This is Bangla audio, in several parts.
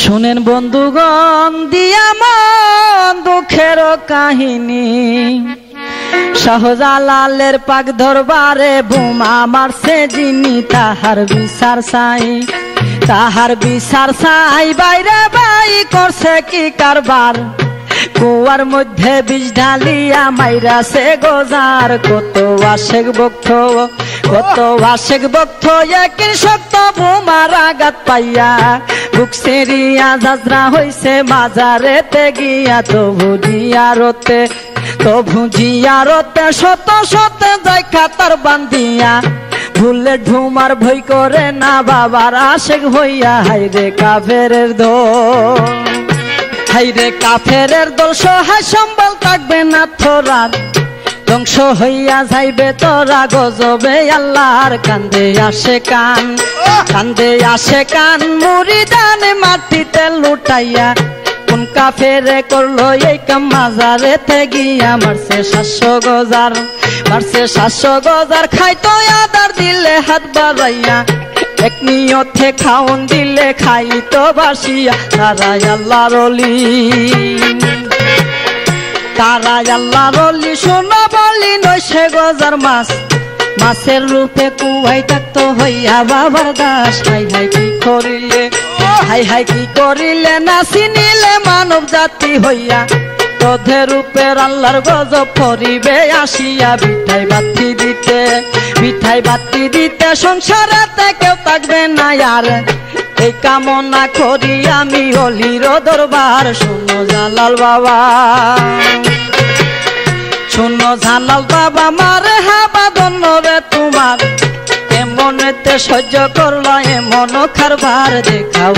শুনেন বন্ধুগণ দিয়া মন দুঃখের কাহিনী, শাহজালালের পাক দরবারে বোমা মারছে যিনি, তাহার বিচার চাই বাইরে বাই করছে কি কারবার, কুয়ার মধ্যে বিষ ঢালিয়া মাইরাছে গোজার। কত আশেক ভক্ত একই শক্ত বোমার আঘাত পাইয়া, বুক সেরিয়া যাত্রা হইছে মাজারেতে গিয়া। তবু জিয়ারতে শত যাই খাতার বান্ধিয়া, ভুলে ঢুমার ভয় করে না বাবার আশেক হইয়া। হাইরে কাফেরের দল সহায় সম্বল থাকবে না তোরার, ধ্বংস হইয়া যাইবে তোরা গজবে আল্লাহর। কান্দে আসে কান মুরিদান মাটিতে লুটাইয়া, কোন কাফেরে করলো এই কাম মাজারেতে গিয়া। মারছে 700 গজার খাইতো আদার দিলে হাত বাড়াইয়া, এক নিয়তে খাওন দিলে খাইতো বাসিয়া। তারাই আল্লাহর অলি শোনা বলি 900 গজার মাছের রূপে কুয়াই থাকতো হইয়া বাবার দাস। হাই কি করিলে না চিনিলে মানব জাতি হইয়া, তোদের রূপের আল্লাহর গজব করিবে আসিয়া। মিঠাই বাতি দিতে সংসারেতে কেউ থাকবে না আর, এই কামনা করি আমি অলির দরবার। শোনো জালাল বাবা মারে হাবা দন্নরে তোমার, এমনেতে সহ্য করলো এমন কারবার। দেখাও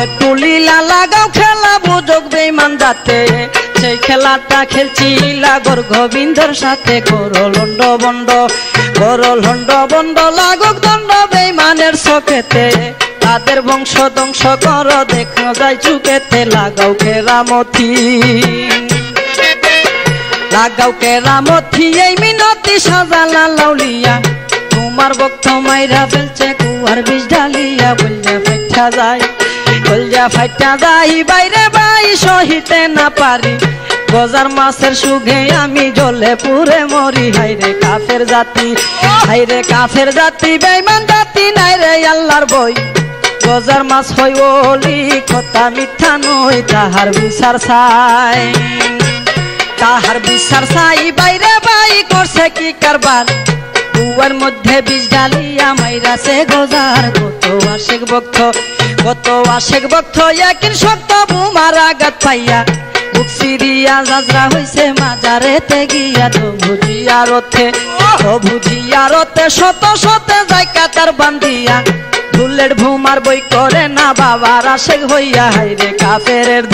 একটু লীলা লাগাও খেলা বুঝুক বেঈমান যাতে, সেই খেলাটা খেলছিলা গোর গোবিন্দর সাথে। করো লন্ড বন্ড লাগুক দণ্ড বেঈমানের চোখেতে, তাদের বংশ ধ্বংস করো দেখা যায় চুকেতে। লাগাও কেরামতি এই মিনতি সাজালা লাউলিয়া, তোমার ভক্ত মাইরা ফেলছে কুয়ার বিষ ঢালিয়া। বলজা ফাইটা যাই বাইরে বাই সহিতে না পারি, গজার মাছের সুখে আমি জলে পুরে মরি। হাইরে কাফের জাতি বেঈমান জাতি নাই রে আল্লাহর বই, গজার মাছ হই ওলি কথা মিথ্যা নয়। তাহার বিচার চাই বাইরে বাই করছে কি কারবার, কুয়ার মধ্যে বিষ ঢালিয়া মাইরাছে গোজার। কত আশেক ভক্ত একই শক্ত বোমার আঘাত পাইয়া, বুক সিরিয়া যাত্রা হইছে মাজারেতে গিয়া। তবু জিয়ারতে শত যাই কাতার বান্ধিয়া, বুলেট বোমার বই করে না বাবার আশেক হইয়া। হাইরে কাফেরের